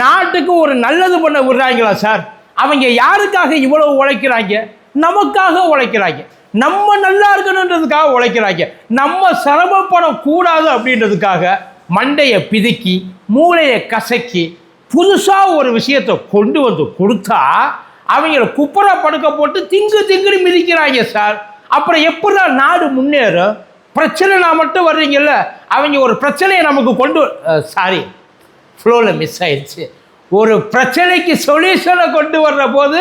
நாட்டுக்கு ஒரு நல்லது பண்ண விடுறாங்களா சார்? அவங்க யாருக்காக இவ்வளவு உழைக்கிறாங்க? நமக்காக உழைக்கிறாங்க, நம்ம நல்லா இருக்கணுன்றதுக்காக உழைக்கிறாங்க, நம்ம சிரமப்படக்கூடாது அப்படின்றதுக்காக மண்டையை பிதுக்கி மூளையை கசக்கி புதுசாக ஒரு விஷயத்தை கொண்டு வந்து கொடுத்தா அவங்கள குப்புற படுக்க போட்டு திங்குன்னு மிதிக்கிறாங்க சார். அப்புறம் எப்படிதான் நாடு முன்னேறும்? பிரச்சனைனா மட்டும் வர்றீங்கல்ல, அவங்க ஒரு பிரச்சனையை நமக்கு கொண்டு சாரி ஃப்ளோவில் மிஸ் ஆயிடுச்சு. ஒரு பிரச்சனைக்கு சொல்யூஷனை கொண்டு வர்ற போது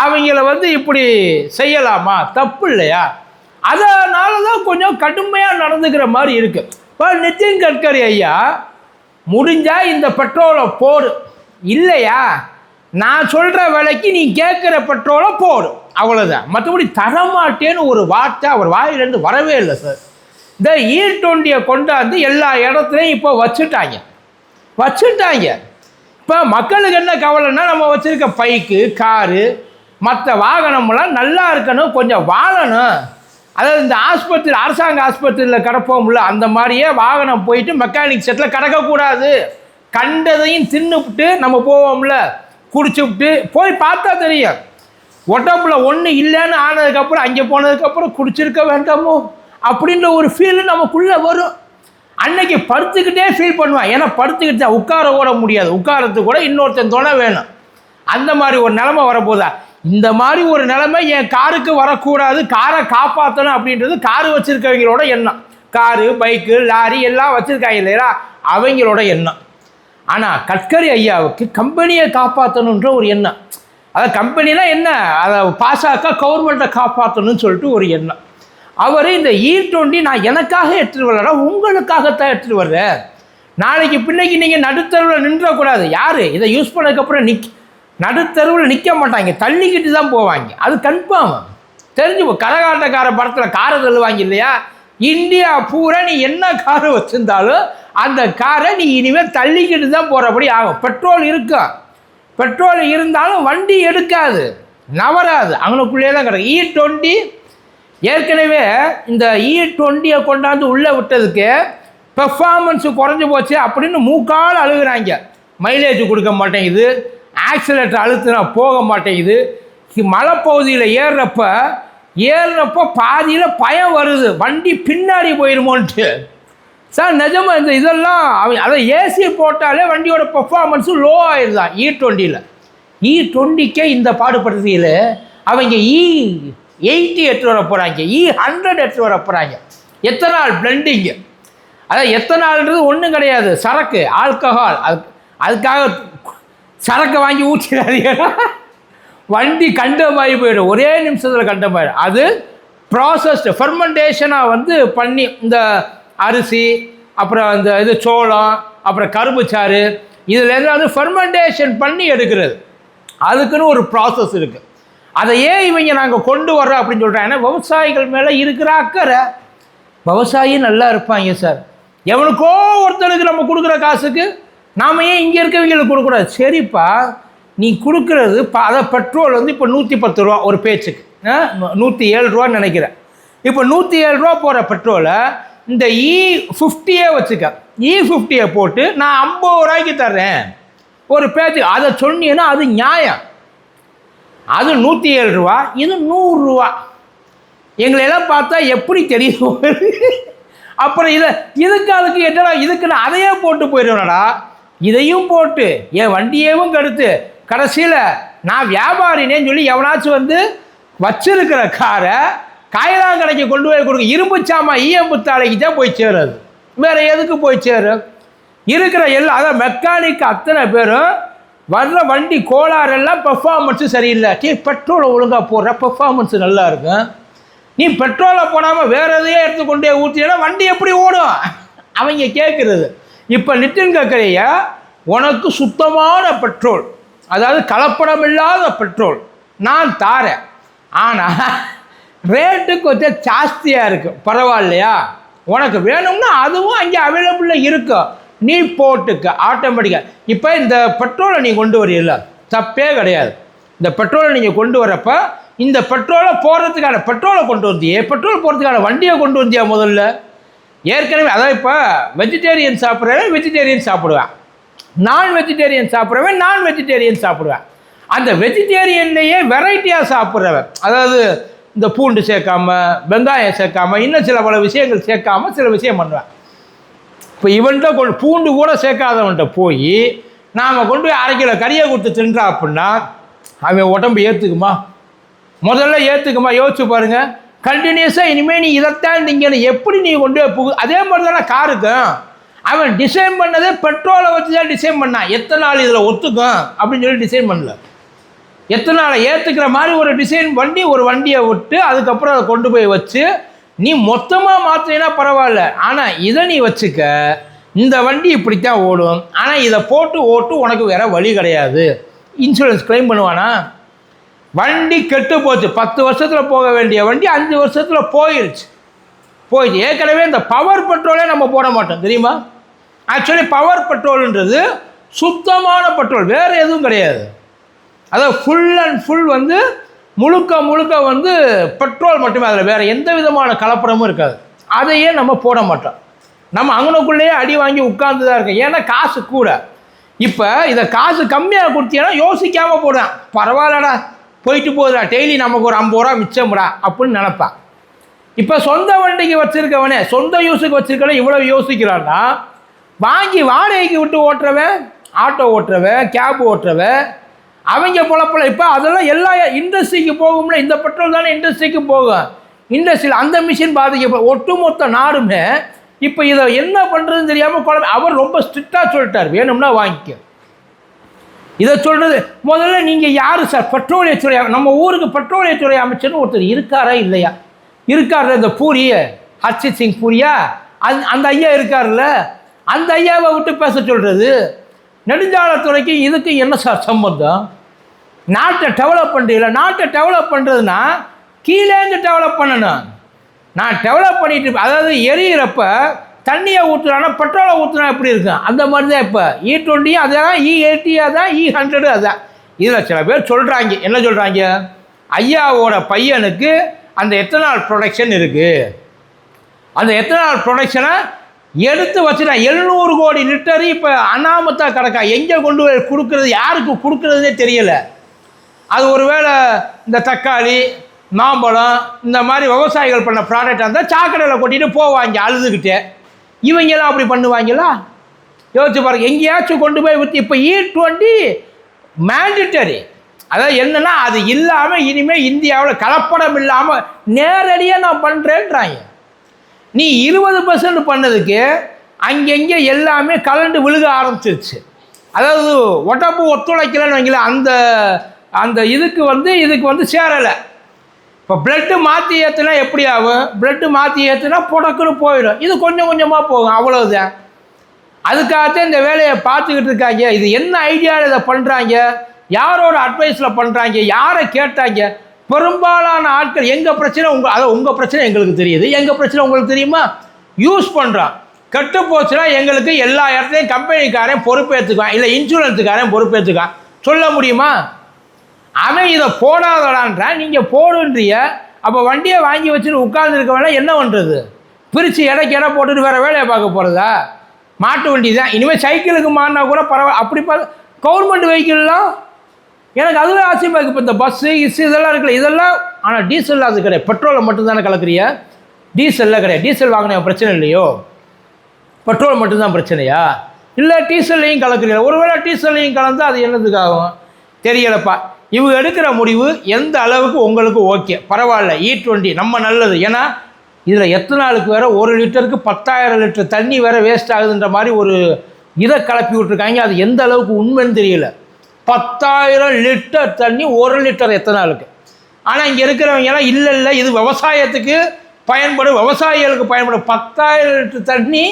அவங்கள இப்படி செய்யலாமா? தப்பு இல்லையா? அதனால தான் கொஞ்சம் கடுமையாக நடந்துக்கிற மாதிரி இருக்குது. இப்போ நிதின் கட்கரி ஐயா முடிஞ்சால் இந்த பெட்ரோலை போடு, இல்லையா நான் சொல்கிற விலைக்கு நீ கேட்குற பெட்ரோலை போடு, அவ்வளோதான். மற்றபடி தரமாட்டேன்னு ஒரு வார்த்தை அவர் வாயிலேருந்து வரவே இல்லை சார். இந்த E20 கொண்டாந்து எல்லா இடத்துலையும் இப்போ வச்சுட்டாங்க. இப்போ மக்களுக்கு என்ன கவலைன்னா, நம்ம வச்சுருக்க பைக்கு காரு மற்ற வாகனமெல்லாம் நல்லா இருக்கணும், கொஞ்சம் வாழணும். அதாவது இந்த ஆஸ்பத்திரி, அரசாங்க ஆஸ்பத்திரியில் கிடப்போம்ல, அந்த மாதிரியே வாகனம் போயிட்டு மெக்கானிக் செட்டில் கிடக்கக்கூடாது. கண்டதையும் தின்னுவிட்டு நம்ம போவோம்ல, குடிச்சுவிட்டு போய் பார்த்தா தெரியும் உடம்புல ஒன்று இல்லைன்னு ஆனதுக்கப்புறம் அங்கே போனதுக்கப்புறம் குடிச்சிருக்க வேண்டாமோ அப்படின்ற ஒரு ஃபீல் நமக்குள்ளே வரும். அன்னைக்கு படுத்துக்கிட்டே ஃபீல் பண்ணுவேன். ஏன்னா படுத்துக்கிட்டு உட்கார ஓட முடியாது, உட்காரத்துக்கு கூட இன்னொருத்தன் துணை வேணும். அந்த மாதிரி ஒரு நிலைமை வரப்போதா? இந்த மாதிரி ஒரு நிலைமை என் காருக்கு வரக்கூடாது, காரை காப்பாற்றணும் அப்படின்றது காரு வச்சுருக்கவங்களோட எண்ணம். காரு பைக்கு லாரி எல்லாம் வச்சுருக்காங்க இல்லையா, அவங்களோட எண்ணம். ஆனால் கட்கரி ஐயாவுக்கு கம்பெனியை காப்பாற்றணுன்ற ஒரு எண்ணம். அதாவது கம்பெனினா என்ன, அதை பாஸாக்கா கவர்மெண்ட்டை காப்பாற்றணும்னு சொல்லிட்டு ஒரு எண்ணம். அவர் இந்த E20 நான் எனக்காக எடுத்துகிட்டு வரல, உங்களுக்காகத்தான் எடுத்துகிட்டு வர்றேன். நாளைக்கு பின்னைக்கு நீங்கள் நடுத்தருவில் நின்றக்கூடாது. யார் இதை யூஸ் பண்ணதுக்கப்புறம் நடுத்தருவில் நிற்க மாட்டாங்க, தள்ளிக்கிட்டு தான் போவாங்க. அது கன்ஃபார்ம் தெரிஞ்சு. கரகாட்டக்கார படத்தில் காரை தள்ளுவாங்க இல்லையா, இந்தியா பூரா நீ என்ன காரை வச்சுருந்தாலும் அந்த காரை நீ இனிமேல் தள்ளிக்கிட்டு தான் போகிறபடி ஆகும். பெட்ரோல் இருக்கும், பெட்ரோல் இருந்தாலும் வண்டி எடுக்காது, நவராது, அவனுக்குள்ளே தான் கிடக்கும். E20 ஏற்கனவே இந்த E20 கொண்டாந்து உள்ளே விட்டதுக்கு பெர்ஃபார்மன்ஸு குறைஞ்சி போச்சு அப்படின்னு மூக்கால் அழுகுறாங்க. மைலேஜ் கொடுக்க மாட்டேங்குது, ஆக்சிலேட்டர் அழுத்தினா போக மாட்டேங்குது, மலைப்பகுதியில் ஏறுறப்ப பாதியில் பயம் வருது, வண்டி பின்னாடி போயிடுமோன்ட்டு. சார் நிஜமாக இந்த இதெல்லாம் அதை ஏசி போட்டாலே வண்டியோட பெர்ஃபார்மன்ஸும் லோ ஆயிடுதான் E20. E20க்கே இந்த பாடுபடுறதில் அவங்க E80 எடுத்து வர போகிறாங்க, E100 எடுத்து வர போகிறாங்க. எத்தனால் பிளெண்டிங்கு, அதான் எத்தனால்ன்றது ஒன்றும் கிடையாது, சரக்கு, ஆல்கஹால். அதுக்காக சரக்கு வாங்கி ஊற்றிடாதீங்க, வண்டி மாதிரி போயிடும், ஒரே நிமிஷத்தில் கண்டமாயிடும். அது ப்ராசஸ்டு ஃபெர்மெண்டேஷனாக பண்ணி இந்த அரிசி, அப்புறம் இந்த இது சோளம், அப்புறம் கரும்பு சாறு, இதுலேருந்து ஃபெர்மெண்டேஷன் பண்ணி எடுக்கிறது. அதுக்குன்னு ஒரு ப்ராசஸ் இருக்குது. அதை ஏன் இவங்க நாங்கள் கொண்டு வர்றோம் அப்படின்னு சொல்கிறாங்க. ஏன்னா விவசாயிகள் மேலே இருக்கிற அக்கறை. விவசாயி நல்லா இருப்பாங்க சார். எவனுக்கோ ஒருத்தருக்கு நம்ம கொடுக்குற காசுக்கு நாம் ஏன் இங்கே இருக்கவங்களுக்கு கொடுக்கூடாது? சரிப்பா, நீ கொடுக்குறது அதை பெட்ரோல் இப்போ 110 ரூபா ஒரு பேச்சுக்கு, 107 ரூபான்னு நினைக்கிறேன். இப்போ 107 ரூபா போகிற பெட்ரோலை இந்த E50 வச்சுக்க, E50 போட்டு நான் 50 ரூபாய்க்கு தர்றேன் ஒரு பேச்சுக்கு, அதை சொன்னீங்கன்னா அது நியாயம். அது 107 ரூபா, இது 100 ரூபா. எங்களெல்லாம் பார்த்தா எப்படி தெரியும்? அப்புறம் அதுக்கு என்னடா, இதுக்கு நான் அதையே போட்டு போயிடுவேனடா, இதையும் போட்டு என் வண்டியேவும் கெடுத்து கடைசியில் நான் வியாபாரினேன்னு சொல்லி எவனாச்சும் வச்சிருக்கிற காரை காயலாங்கடைக்கு கொண்டு போய் கொடுக்க, இரும்பு சாமா ஈயம்புத்தாலைக்கு தான் போய் சேருது, வேறு எதுக்கு போய் சேரும்? இருக்கிற எல்லாம் அதான் மெக்கானிக் அத்தனை பேரும் வர்ற வண்டி கோளாறெல்லாம் பெர்ஃபார்மன்ஸு சரியில்லை. பெட்ரோலை ஒழுங்காக போடுற பெர்ஃபார்மன்ஸு நல்லா இருக்கும். நீ பெட்ரோலை போடாமல் வேறு எதையே எடுத்து கொண்டே ஊற்றினா வண்டி எப்படி ஓடும்? அவங்க கேட்குறது. இப்போ நிதின் கட்கரியா உனக்கு சுத்தமான பெட்ரோல், அதாவது கலப்படம் இல்லாத பெட்ரோல் நான் தாரேன், ஆனால் ரேட்டு கொஞ்சம் ஜாஸ்தியாக இருக்குது, பரவாயில்லையா? உனக்கு வேணும்னா அதுவும் அங்கே அவைலபிளாக இருக்கும், நீ போட்டுக்க ஆட்டோமேட்டிக்காக. இப்போ இந்த பெட்ரோலை நீ கொண்டு வரீல்ல, தப்பே கிடையாது. இந்த பெட்ரோலை நீங்கள் கொண்டு வரப்ப இந்த பெட்ரோலை போடுறதுக்கான பெட்ரோலை கொண்டு வந்தியே, பெட்ரோல் போடுறதுக்கான வண்டியை கொண்டு வந்தியா முதல்ல? ஏற்கனவே அதான் இப்போ வெஜிடேரியன் சாப்பிட்றேன், வெஜிடேரியன் சாப்பிடுவேன், நான் வெஜிடேரியன் சாப்பிட்றவன் நான் வெஜிடேரியன் சாப்பிடுவேன். அந்த வெஜிடேரியன்லேயே வெரைட்டியாக சாப்பிட்றவன், அதாவது இந்த பூண்டு சேர்க்காம, வெங்காயம் சேர்க்காம, இன்னும் சில பல விஷயங்கள் சேர்க்காம சில விஷயம் பண்ணுவேன். இப்போ இவன்கிட்ட பூண்டு கூட சேர்க்காதவன்கிட்ட போய் நாம் கொண்டு போய் 1/2 கிலோ கறியை கொடுத்து தின்றா அப்படின்னா அவன் உடம்பு ஏற்றுக்குமா? முதல்ல ஏற்றுக்குமா? யோசிச்சு பாருங்கள். கண்டினியூஸாக இனிமேல் நீ இதைத்தான் நீங்கள் எப்படி நீ கொண்டு போய் அதே மாதிரி தானே காருக்கும் அவன் டிசைன் பண்ணதே பெட்ரோலை வச்சு தான் டிசைன் பண்ணான். எத்தனை நாள் இதில் ஒத்துக்கும் அப்படின்னு சொல்லி டிசைன் பண்ணல. எத்தனை நாளை ஏற்றுக்கிற மாதிரி ஒரு டிசைன் பண்ணி ஒரு வண்டியை விட்டு அதுக்கப்புறம் அதை கொண்டு போய் வச்சு நீ மொத்தமாக மாற்றினா பரவாயில்ல, ஆனால் இதை நீ வச்சுக்க, இந்த வண்டி இப்படித்தான் ஓடும், ஆனால் இதை போட்டு ஓட்டு உனக்கு வேற வழி கிடையாது. இன்சூரன்ஸ் கிளைம் பண்ணுவானா? வண்டி கெட்டு போச்சு, 10 வருஷத்தில் போக வேண்டிய வண்டி 5 வருஷத்தில் போயிடுச்சு. ஏற்கனவே இந்த பவர் பெட்ரோலே நம்ம போட மாட்டோம் தெரியுமா? ஆக்சுவலி பவர் பெட்ரோல்ன்றது சுத்தமான பெட்ரோல், வேறு எதுவும் கிடையாது. அதாவது ஃபுல் அண்ட் ஃபுல் வந்து முழுக்க முழுக்க வந்து பெட்ரோல் மட்டுமே, அதில் வேறு எந்த விதமான கலப்படமும் இருக்காது. அதையே நம்ம போட மாட்டோம். நம்ம அங்கனுக்குள்ளேயே அடி வாங்கி உட்கார்ந்து தான் இருக்கோம். ஏன்னா காசு கூட. இப்போ இதை காசு கம்மியாக கொடுத்தீங்கன்னா யோசிக்காமல் போடுவேன், பரவாயில்லடா போயிட்டு போகுதுடா, டெய்லி நமக்கு ஒரு 50 ரூபா மிச்சம்டா அப்படின்னு நினப்பான். இப்போ சொந்த வண்டிக்கு வச்சுருக்கவனே, சொந்த யூஸுக்கு வச்சுருக்கவனே இவ்வளோ யோசிக்கிறான்னா, வாங்கி வாடகைக்கு விட்டு ஓட்டுறவன், ஆட்டோ ஓட்டுறவன், கேப் ஓட்டுறவன், அவங்க பொழப்பில் இப்போ அதெல்லாம் எல்லா இண்டஸ்ட்ரிக்கு போகும்ல. இந்த பெட்ரோல் தானே இண்டஸ்ட்ரிக்கு போகும். இண்டஸ்ட்ரியில் அந்த மிஷின் பாதிக்கப்படும். ஒட்டுமொத்த நாடுமே இப்போ இதை என்ன பண்ணுறதுன்னு தெரியாமல் குழம்பு. அவர் ரொம்ப ஸ்ட்ரிக்டாக சொல்லிட்டார், வேணும்னா வாங்கிக்க. இதை சொல்கிறது முதல்ல நீங்கள் யார் சார்? பெட்ரோலியத்துறை, நம்ம ஊருக்கு பெட்ரோலியத்துறை அமைச்சர்னு ஒருத்தர் இருக்காரா இல்லையா? இருக்கார். இந்த பூரி ஹர்ஷித் சிங் பூரியா, அந்த ஐயா இருக்கார்ல, அந்த ஐயாவை விட்டு பேச சொல்கிறது. நெடுஞ்சாலைத்துறைக்கு இதுக்கு என்ன சார் சம்பந்தம்? நாட்டை டெவலப் பண்ணுறீங்களா? நாட்டை டெவலப் பண்ணுறதுன்னா கீழேருந்து டெவலப் பண்ணணும். நான் டெவலப் பண்ணிட்டு, அதாவது எரியிறப்ப தண்ணியை ஊற்றுறானா பெட்ரோலை ஊற்றுனா எப்படி இருக்கும்? அந்த மாதிரி தான் இப்போ E20 அதான், E80 அதான், E100 அதான். இதில் சில பேர் சொல்கிறாங்க, என்ன சொல்கிறாங்க, ஐயாவோட பையனுக்கு அந்த எத்தனால் ப்ரொடக்ஷன் இருக்குது, அந்த எத்தனால் ப்ரொடக்ஷனை எடுத்து வச்சுட்டா 700 கோடி லிட்டரு இப்போ அனாமத்தா கிடக்கா. எங்கே கொண்டு போய் கொடுக்குறது, யாருக்கு கொடுக்குறதுனே தெரியலை. அது ஒருவேளை இந்த தக்காளி, மாம்பழம் இந்த மாதிரி விவசாயிகள் பண்ண ப்ராடக்டாக இருந்தால் சாக்கடையில் கொட்டிட்டு போவாங்க அழுதுகிட்டே. இவங்கெல்லாம் அப்படி பண்ணுவாங்களா? யோசிச்சு பாருங்க. எங்கேயாச்சும் கொண்டு போய் விற்று இப்போ E20 மேண்டிட்டரி, அதாவது என்னென்னா அது இல்லாமல் இனிமேல் இந்தியாவில் கலப்படம் இல்லாமல் நேரடியாக நான் பண்ணுறேன்றாங்க. நீ 20% பண்ணதுக்கு அங்கங்கே எல்லாமே கலண்டு விழுக ஆரம்பிச்சிருச்சு. அதாவது உடம்பு ஒத்துழைக்கலன்னு வைங்கள, அந்த இதுக்கு வந்து சேரலை. இப்போ பிளட்டு மாற்றி ஏற்றுனா எப்படி ஆகும்? பிளட்டு மாற்றி ஏற்றுனா புடக்குன்னு போயிடும். இது கொஞ்சம் கொஞ்சமாக போகும், அவ்வளோதான். அதுக்காகத்தான் இந்த வேலையை பார்த்துக்கிட்டு இருக்காங்க. இது என்ன ஐடியாவில் இதை பண்ணுறாங்க, யாரோட அட்வைஸில் பண்ணுறாங்க, யாரை கேட்டாங்க? பெரும்பாலான ஆட்கள் எங்கள் பிரச்சனை உங்கள் பிரச்சனை எங்களுக்கு தெரியுது, எங்கள் பிரச்சனை உங்களுக்கு தெரியுமா? யூஸ் பண்ணுறான். கெட்டு போச்சுன்னா எங்களுக்கு எல்லா இடத்துலையும் கம்பெனிக்காரன் பொறுப்பேற்றுக்கான், இல்லை இன்சூரன்ஸுக்காரன் பொறுப்பேற்றுக்கான். சொல்ல முடியுமா? அவன் இதை போடாதடான்றான், நீங்கள் போடுன்றிய. அப்போ வண்டியை வாங்கி வச்சுட்டு உட்கார்ந்துருக்க வேணா என்ன பண்ணுறது? பிரித்து இடைக்கு இடம் போட்டுட்டு வேறு வேலையை பார்க்க போகிறதா? மாட்டு வண்டி தான். இனிமேல் சைக்கிளுக்கு மாறினா கூட பரவாயில்ல. அப்படி கவர்மெண்ட் வெஹிக்கிள்லாம் எனக்கு அதுவே ஆச்சரியமாக இருக்குது. இப்போ இந்த பஸ்ஸு இதெல்லாம் இருக்குல்ல, இதெல்லாம் ஆனால் டீசலில் அது கிடையாது, பெட்ரோலில் மட்டும்தானே கலக்குறியா? டீசலில் கிடையாது. டீசல் வாங்கின பிரச்சனை இல்லையோ, பெட்ரோல் மட்டும்தான் பிரச்சனையா? இல்லை டீசல்லையும் கலக்குறியா? ஒருவேளை டீசல்லையும் கலந்தால் அது என்னதுக்காகும் தெரியலப்பா. இவங்க எடுக்கிற முடிவு எந்த அளவுக்கு உங்களுக்கு ஓகே, பரவாயில்ல, E20 நம்ம நல்லது. ஏன்னா இதில் எத்தனாலுக்கு வேறு 1 லிட்டருக்கு 10,000 லிட்டர் தண்ணி வேறு வேஸ்ட் ஆகுதுன்ற மாதிரி ஒரு இதை கலப்பி விட்ருக்காங்க. அது எந்த அளவுக்கு உண்மைன்னு தெரியல. 10,000 லிட்டர் தண்ணி 1 லிட்டர் எத்தனாலுக்கு. ஆனால் இங்கே இருக்கிறவங்கெல்லாம் இல்லை இது விவசாயத்துக்கு பயன்படும், விவசாயிகளுக்கு பயன்படும். 10,000 லிட்டர் தண்ணி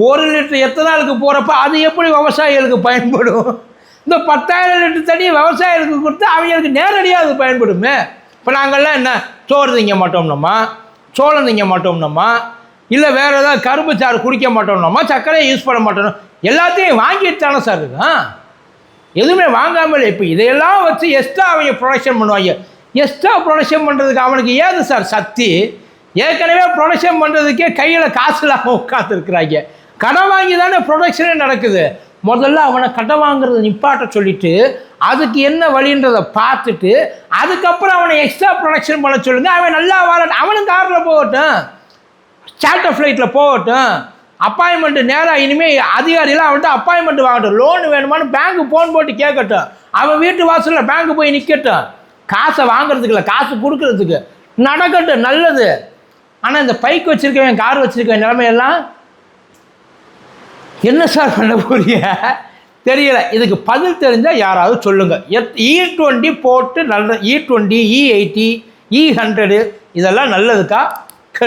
1 லிட்டர் எத்தனாலுக்கு போகிறப்ப அது எப்படி விவசாயிகளுக்கு பயன்படும்? இந்த 10,000 லிட்டர் தண்ணி விவசாயிகளுக்கு கொடுத்து அவங்களுக்கு நேரடியாக அது பயன்படுமே. இப்போ நாங்கள்லாம் என்ன சோறு திங்க மாட்டோம்னோமா, சோளம் திங்க மாட்டோம்னோமா, இல்லை வேறு ஏதாவது கரும்பு சாறு குடிக்க மாட்டோம்னோமா, சர்க்கரையை யூஸ் பண்ண மாட்டோம், எல்லாத்தையும் வாங்கிட்டு தானே சார் இருக்கான். எதுவுமே வாங்காமல் இப்போ இதையெல்லாம் வச்சு எக்ஸ்ட்ரா அவங்க ப்ரொடக்ஷன் பண்ணுவாங்க. எக்ஸ்ட்ரா ப்ரொடக்ஷன் பண்ணுறதுக்கு அவனுக்கு ஏது சார் சக்தி? ஏற்கனவே ப்ரொடக்ஷன் பண்ணுறதுக்கே கையில் காசு இல்லாமல் உட்காந்துருக்குறாங்க. கடன் வாங்கி தானே ப்ரொடக்ஷனே நடக்குது. முதல்ல அவனை கடன் வாங்குறத நிப்பாட்ட சொல்லிட்டு அதுக்கு என்ன வழின்றதை பார்த்துட்டு அதுக்கப்புறம் அவனை எக்ஸ்ட்ரா ப்ரொடக்ஷன் பண்ண சொல்லுங்க. அவன் நல்லா வாழட்டும், அவனும் காரில் போகட்டும், சார்ட்டர் ஃப்ளைட்டில் போகட்டும், அப்பாயின்மெண்ட்டு நேராக இனிமேல் அதிகாரிலாம் அவன்கிட்ட அப்பாயின்மெண்ட் வாங்கட்டும், லோன் வேணுமான்னு பேங்க்கு ஃபோன் போட்டு கேட்கட்டும், அவன் வீட்டு வாசலில் பேங்க்கு போய் நிற்கட்டும், காசை வாங்குறதுக்கு இல்லை காசு கொடுக்கறதுக்கு நடக்கட்டும், நல்லது. ஆனால் இந்த பைக் வச்சுருக்கவன் கார் வச்சுருக்கவன் நிலைமையெல்லாம் என்ன சார் பண்ண போறீங்க தெரியல. இதுக்கு பதில் தெரிஞ்சால் யாராவது சொல்லுங்கள். E20 போட்டு நல்ல E20, E80, E100 இதெல்லாம் நல்லதுக்கா?